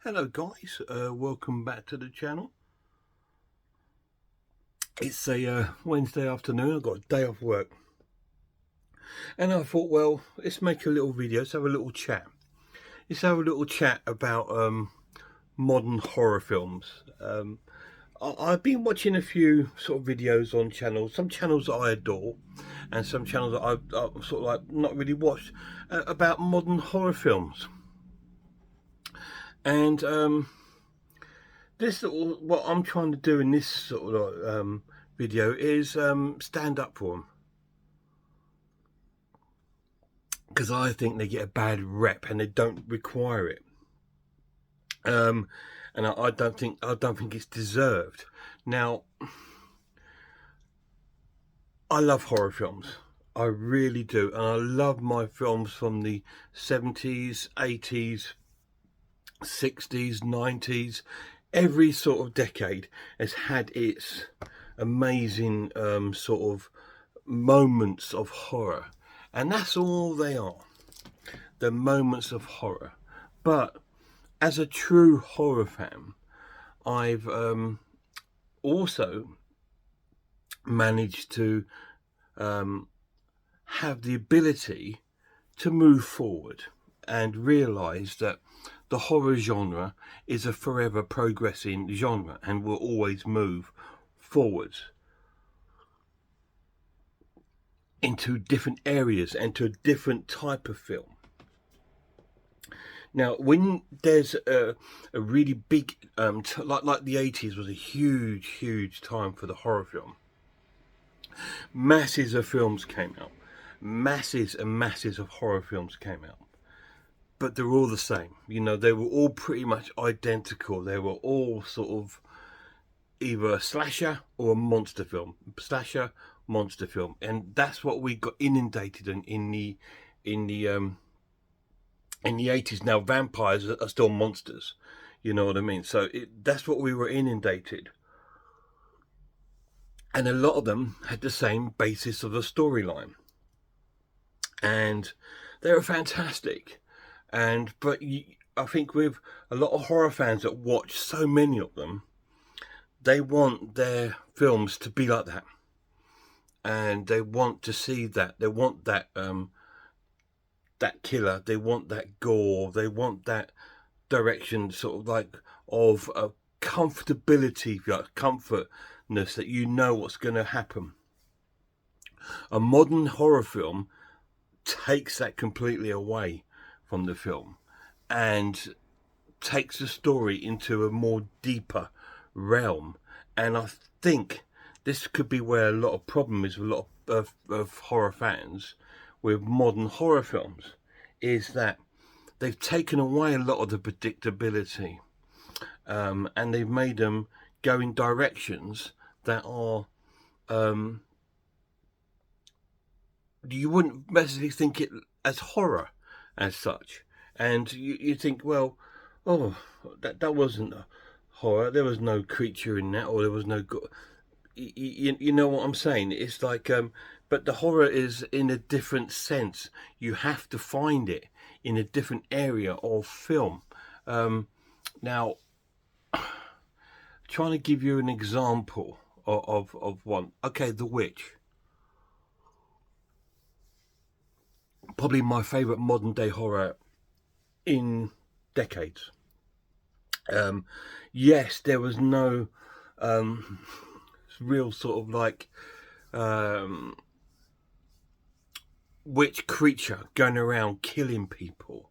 Hello guys, welcome back to the channel. It's a Wednesday afternoon. I've got a day off work and I thought, well, let's make a little video. Let's have a little chat. Let's have a little chat about modern horror films. I've been watching a few sort of videos on channels, some channels that I adore and some channels that I've sort of like not really watched, about modern horror films. And what I'm trying to do in this sort of video is stand up for them, because I think they get a bad rep and they don't require it, and I don't think it's deserved. Now, I love horror films, I really do, and I love my films from the 70s, 80s, 60s, 90s. Every sort of decade has had its amazing sort of moments of horror, and that's all they are, the moments of horror. But as a true horror fan, I've also managed to have the ability to move forward and realize that the horror genre is a forever progressing genre and will always move forwards into different areas and to a different type of film. Now, when there's a really big, like the 80s was a huge time for the horror film. Masses of films came out. Masses and masses of horror films came out. But they're all the same. You know, they were all pretty much identical. They were all sort of either a slasher or a monster film. Slasher, monster film. And that's what we got inundated in the 80s. Now, vampires are still monsters. You know what I mean? So that's what we were inundated. And a lot of them had the same basis of the storyline. And they were fantastic. But I think with a lot of horror fans that watch so many of them, they want their films to be like that, and they want to see that. They want that that killer. They want that gore. They want that direction, sort of like of comfortability, like comfortness, that you know what's going to happen. A modern horror film takes that completely away from the film and takes the story into a more deeper realm. And I think this could be where a lot of problem is with a lot of horror fans with modern horror films, is that they've taken away a lot of the predictability, and they've made them go in directions that are you wouldn't necessarily think it as horror as such, and you think, well, oh, that wasn't a horror, there was no creature in that, or there was no you know what I'm saying? It's like but the horror is in a different sense. You have to find it in a different area of film. Now, trying to give you an example of one. Okay, The Witch, probably my favorite modern day horror in decades. Yes, there was no real sort of like witch creature going around killing people.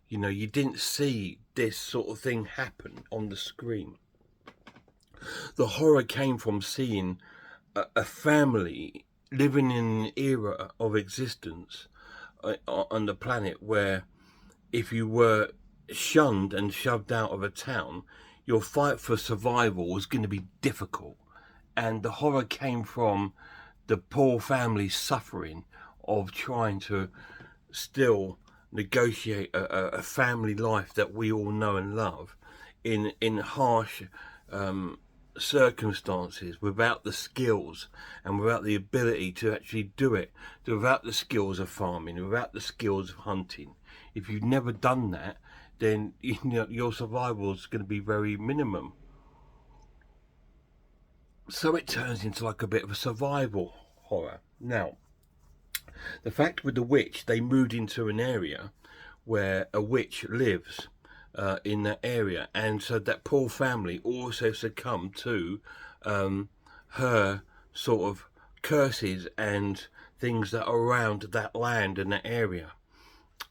You know, you didn't see this sort of thing happen on the screen. The horror came from seeing a family living in an era of existence on the planet where if you were shunned and shoved out of a town, your fight for survival was going to be difficult. And the horror came from the poor family suffering of trying to still negotiate a family life that we all know and love in harsh circumstances, without the skills and without the ability to actually do it, without the skills of farming, without the skills of hunting. If you've never done that, then you know your survival is going to be very minimum. So it turns into like a bit of a survival horror. Now, the fact with the witch, they moved into an area where a witch lives in that area, and so that poor family also succumbed to her sort of curses and things that are around that land and that area.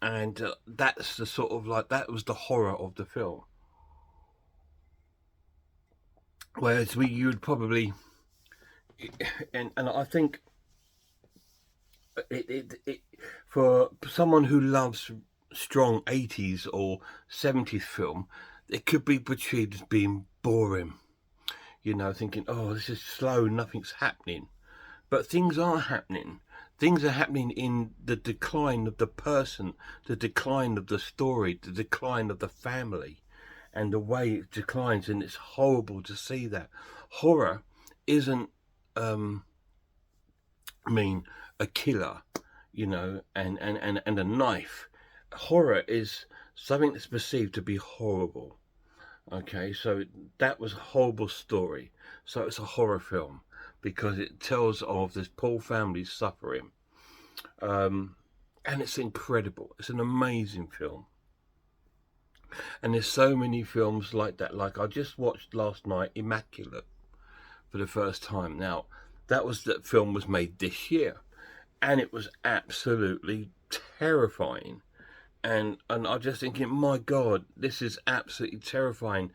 And that's the sort of like, that was the horror of the film. Whereas you would probably, and I think it for someone who loves strong 80s or 70s film, it could be portrayed as being boring, you know, thinking, oh, this is slow, nothing's happening. But things are happening. Things are happening in the decline of the person, the decline of the story, the decline of the family, and the way it declines. And it's horrible to see that. Horror isn't, a killer, you know, and a knife. Horror is something that's perceived to be horrible. Okay, so that was a horrible story. So it's a horror film because it tells of this poor family suffering. And it's incredible. It's an amazing film. And there's so many films like that. Like I just watched last night Immaculate for the first time. Now, that film was made this year, and it was absolutely terrifying. And I'm just thinking, my God, this is absolutely terrifying.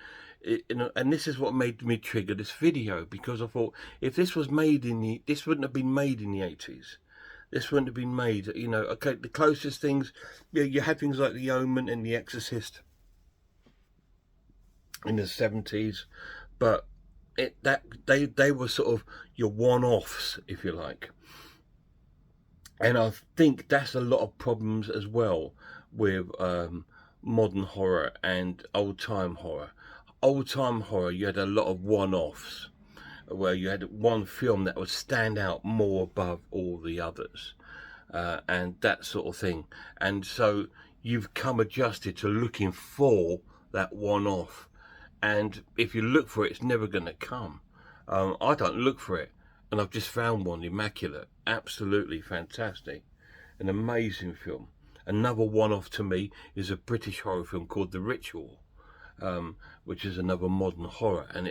And this is what made me trigger this video, because I thought, if this was made this wouldn't have been made in the 80s. This wouldn't have been made, you know. Okay, the closest things, you had things like The Omen and The Exorcist in the 70s, but they were sort of your one-offs, if you like. And I think that's a lot of problems as well with modern horror and old-time horror. Old-time horror, you had a lot of one-offs, where you had one film that would stand out more above all the others, and that sort of thing. And so you've come adjusted to looking for that one-off. And if you look for it, it's never going to come. I don't look for it. And I've just found one, Immaculate. Absolutely fantastic. An amazing film. Another one-off to me is a British horror film called The Ritual, which is another modern horror. And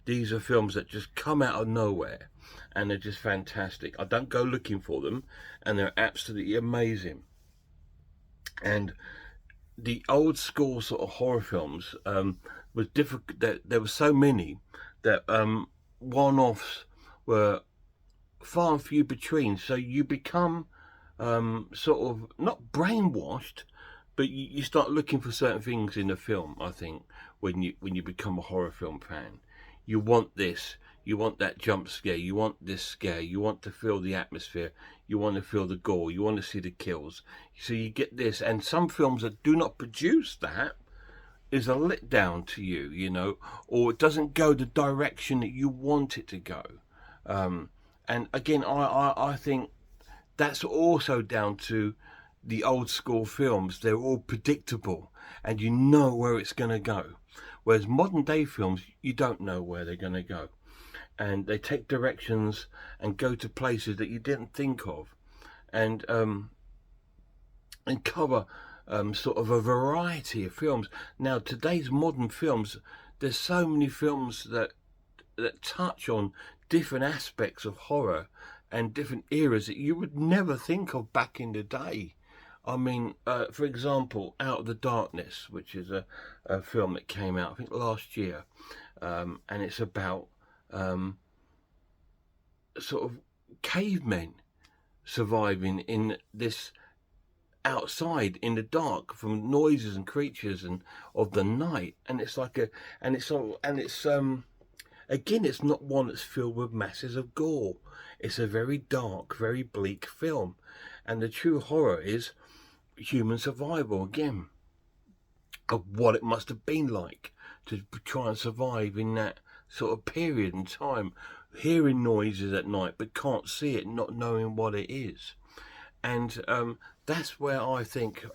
these are films that just come out of nowhere, and they're just fantastic. I don't go looking for them, and they're absolutely amazing. And the old school sort of horror films was difficult. There were so many that one-offs were far and few between. So you become sort of not brainwashed, but you start looking for certain things in a film. I think when you become a horror film fan, you want this, you want that jump scare, you want this scare, you want to feel the atmosphere, you want to feel the gore, you want to see the kills. So you get this, and some films that do not produce that is a letdown to you, you know, or it doesn't go the direction that you want it to go. And again, I think that's also down to the old school films. They're all predictable, and you know where it's going to go. Whereas modern day films, you don't know where they're going to go. And they take directions and go to places that you didn't think of. And cover sort of a variety of films. Now, today's modern films, there's so many films that touch on different aspects of horror and different eras that you would never think of back in the day. I mean, for example, Out of the Darkness, which is a film that came out, I think, last year, and it's about sort of cavemen surviving in this outside in the dark from noises and creatures and of the night. And it's like again, it's not one that's filled with masses of gore. It's a very dark, very bleak film, and the true horror is human survival again, of what it must have been like to try and survive in that sort of period in time, hearing noises at night but can't see it, not knowing what it is. And that's where I think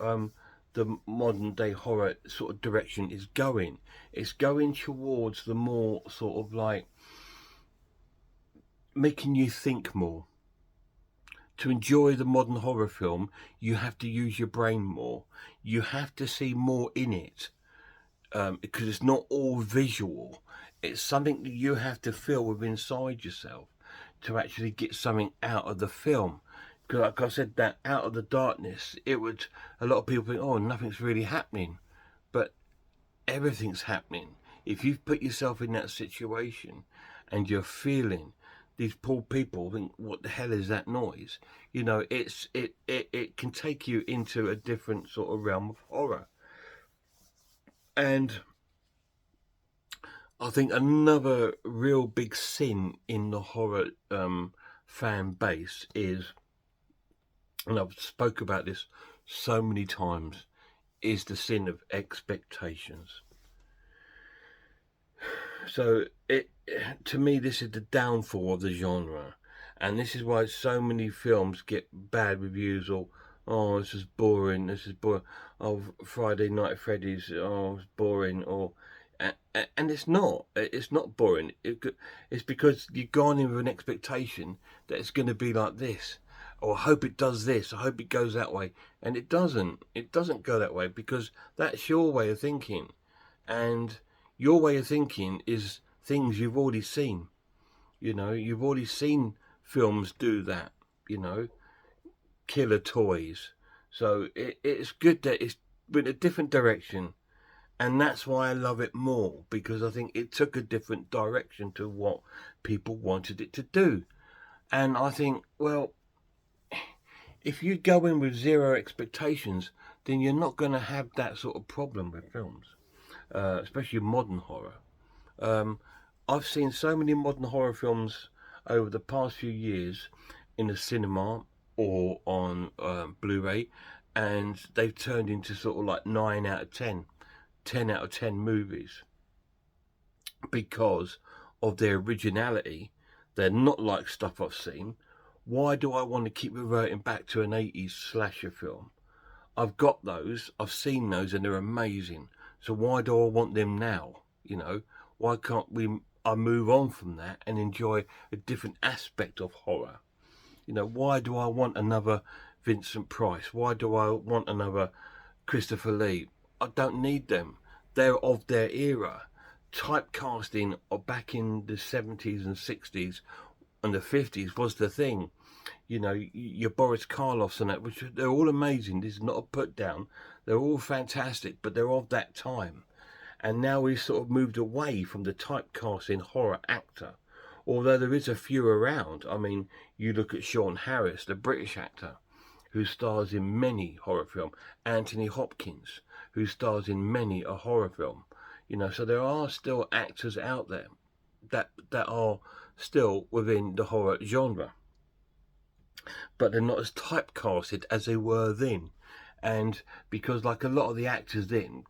the modern day horror sort of direction is going. It's going towards the more sort of like making you think more. To enjoy the modern horror film, you have to use your brain more. You have to see more in it, because it's not all visual. It's something that you have to feel within inside yourself to actually get something out of the film. Because like I said, that out of the darkness, it would, a lot of people think, oh, nothing's really happening. But everything's happening. If you've put yourself in that situation and you're feeling these poor people think, what the hell is that noise? You know, it can take you into a different sort of realm of horror. And I think another real big sin in the horror fan base is, and I've spoke about this so many times, is the sin of expectations. So to me, this is the downfall of the genre, and this is why so many films get bad reviews, or oh, this is boring, oh, Friday Night Freddy's, oh, it's boring, or and it's not boring. It's because you've gone in with an expectation that it's going to be like this, or I hope it does this, I hope it goes that way, and it doesn't go that way, because that's your way of thinking, and your way of thinking is things you've already seen. You know, you've already seen films do that, you know, killer toys. So it's good that it's been a different direction. And that's why I love it more, because I think it took a different direction to what people wanted it to do. And I think, well, if you go in with zero expectations, then you're not going to have that sort of problem with films, especially modern horror. I've seen so many modern horror films over the past few years in the cinema or on Blu-ray, and they've turned into sort of like 9 out of 10, 10 out of 10 movies, because of their originality. They're not like stuff I've seen. Why do I want to keep reverting back to an 80s slasher film? I've got those, I've seen those, and they're amazing. So why do I want them now? You know, why can't I move on from that and enjoy a different aspect of horror? You know, why do I want another Vincent Price? Why do I want another Christopher Lee? I don't need them. They're of their era. Typecasting back in the 70s and 60s and the 50s was the thing. You know, your Boris Karloffs and that, which they're all amazing. This is not a put down. They're all fantastic, but they're of that time. And now we've sort of moved away from the typecasting horror actor. Although there is a few around. I mean, you look at Sean Harris, the British actor, who stars in many horror films. Anthony Hopkins, who stars in many a horror film. You know, so there are still actors out there that are still within the horror genre, but they're not as typecasted as they were then. And because like a lot of the actors then,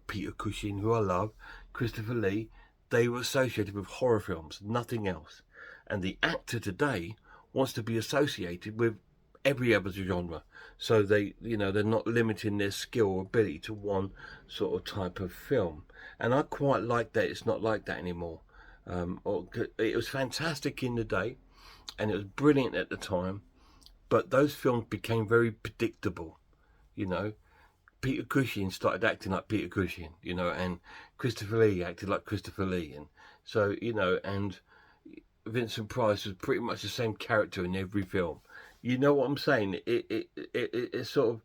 Peter Cushing, who I love, Christopher Lee, they were associated with horror films, nothing else. And the actor today wants to be associated with every other genre. So they, you know, they're not limiting their skill or ability to one sort of type of film. And I quite like that it's not like that anymore. It was fantastic in the day, and it was brilliant at the time, but those films became very predictable. You know, Peter Cushing started acting like Peter Cushing, you know, and Christopher Lee acted like Christopher Lee, and so, you know, and Vincent Price was pretty much the same character in every film. You know what I'm saying? It's sort of,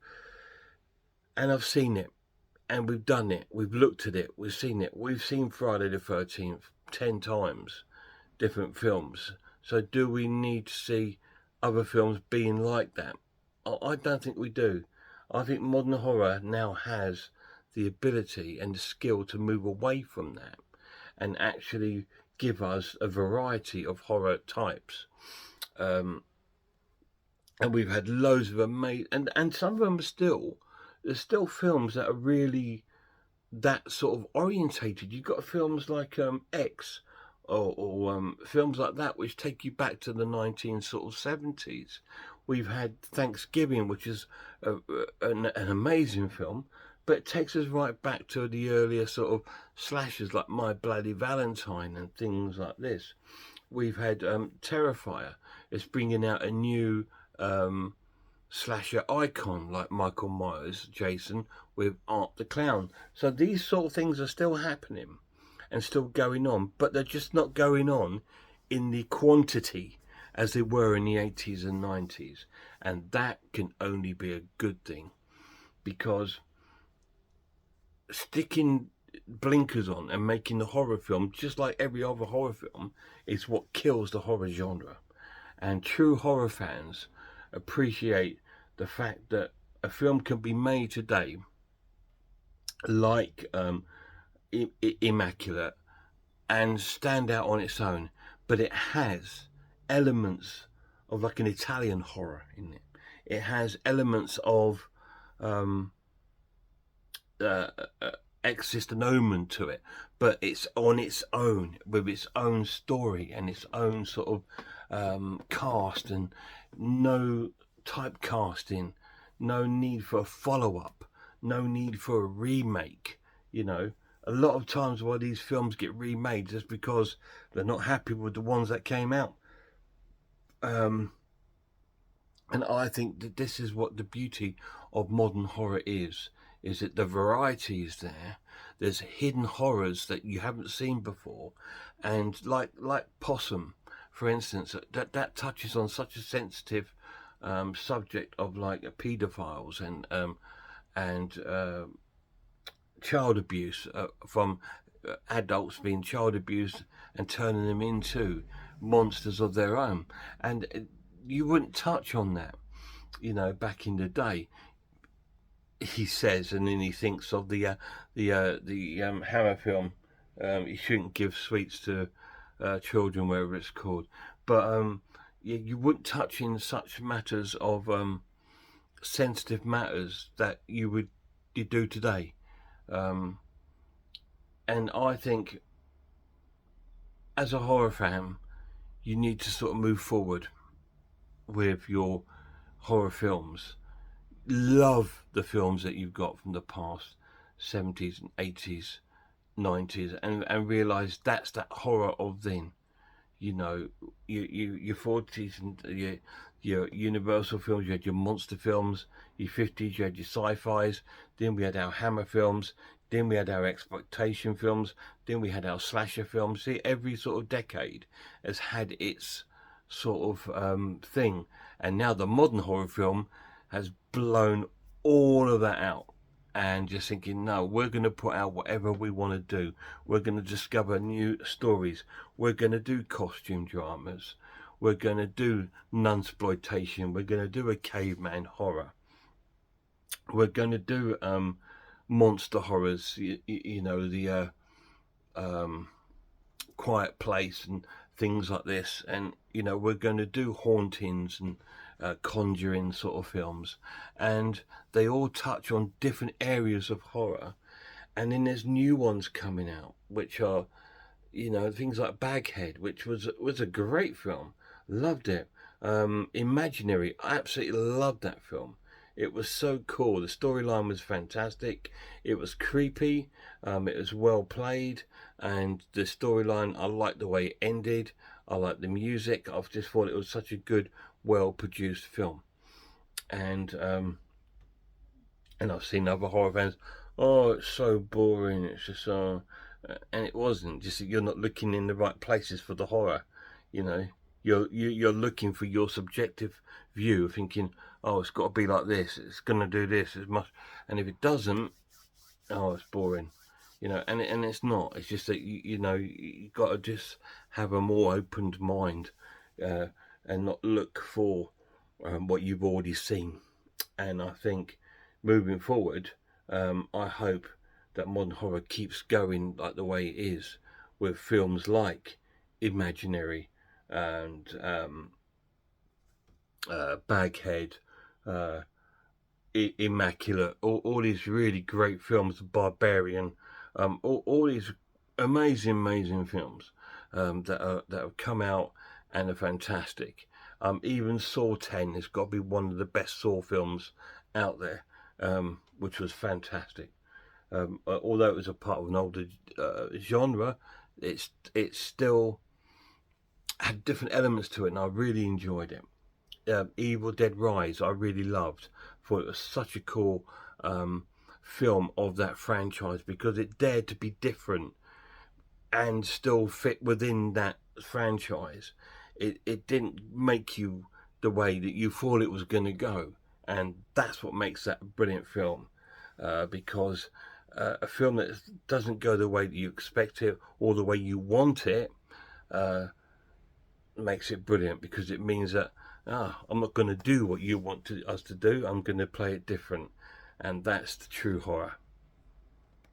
and I've seen it, and we've done it, we've looked at it, we've seen it. We've seen Friday the 13th 10 times, different films. So do we need to see other films being like that? I don't think we do. I think modern horror now has the ability and the skill to move away from that and actually give us a variety of horror types. And we've had loads of amazing, and some of them are there's still films that are really that sort of orientated. You've got films like X, or films like that which take you back to the 1970s. We've had Thanksgiving, which is an amazing film, but it takes us right back to the earlier sort of slashers like My Bloody Valentine and things like this. We've had Terrifier. It's bringing out a new slasher icon like Michael Myers, Jason, with Art the Clown. So these sort of things are still happening and still going on, but they're just not going on in the quantity as they were in the 80s and 90s. And that can only be a good thing, because sticking blinkers on and making the horror film just like every other horror film is what kills the horror genre. And true horror fans appreciate the fact that a film can be made today like Immaculate and stand out on its own, but it has elements of like an Italian horror in it. It has elements of Exorcist and Omen to it, but it's on its own with its own story and its own sort of cast, and no typecasting, no need for a follow-up, no need for a remake. You know, a lot of times why these films get remade just because they're not happy with the ones that came out. And I think that this is what the beauty of modern horror is that the variety is there. There's hidden horrors that you haven't seen before, and like Possum, for instance, that touches on such a sensitive subject of like paedophiles and child abuse from adults being child abused and turning them into monsters of their own. And you wouldn't touch on that, you know, back in the day. He says, and then he thinks of the Hammer film. You shouldn't give sweets to children, wherever it's called. But you wouldn't touch in such matters of sensitive matters that you do today. And I think, as a horror fan, you need to sort of move forward with your horror films. Love the films that you've got from the past 70s and 80s, 90s, and realise that's that horror of then. You know, your 40s and your Universal films, you had your monster films, your 50s, you had your sci-fis, then we had our Hammer films, then we had our exploitation films, then we had our slasher films. See, every sort of decade has had its sort of thing, and now the modern horror film has blown all of that out, and just thinking, no, we're going to put out whatever we want to do. We're going to discover new stories. We're going to do costume dramas. We're going to do nunsploitation. We're going to do a caveman horror. We're going to do monster horrors, you know, the Quiet Place and things like this. And, you know, we're going to do hauntings and Conjuring sort of films, and they all touch on different areas of horror. And then there's new ones coming out, which are, you know, things like Baghead, which was a great film, loved it. Imaginary, I absolutely loved that film. It was so cool. The storyline was fantastic. It was creepy. It was well played, and the storyline, I liked the way it ended. I liked the music. I just thought it was such a good, well-produced film. And I've seen other horror fans, oh, it's so boring. It's just and it wasn't. Just that you're not looking in the right places for the horror. You know, you're looking for your subjective view, thinking, oh, it's got to be like this. It's gonna do this as much, and if it doesn't, oh, it's boring. You know, and it's not. It's just that you know you got to just have a more opened mind, and not look for what you've already seen. And I think moving forward, I hope that modern horror keeps going like the way it is, with films like Imaginary and Baghead, Immaculate, all these really great films, Barbarian, all these amazing films that have come out and are fantastic. Even Saw 10 has got to be one of the best Saw films out there. which was fantastic. Although it was a part of an older genre, it's still had different elements to it, and I really enjoyed it. Evil Dead Rise, I really loved. Thought it was such a cool film of that franchise because it dared to be different and still fit within that franchise. It didn't make you the way that you thought it was going to go, and that's what makes that a brilliant film. Because a film that doesn't go the way that you expect it or the way you want it makes it brilliant, because it means that I'm not going to do what you want us to do. I'm going to play it different, and that's the true horror.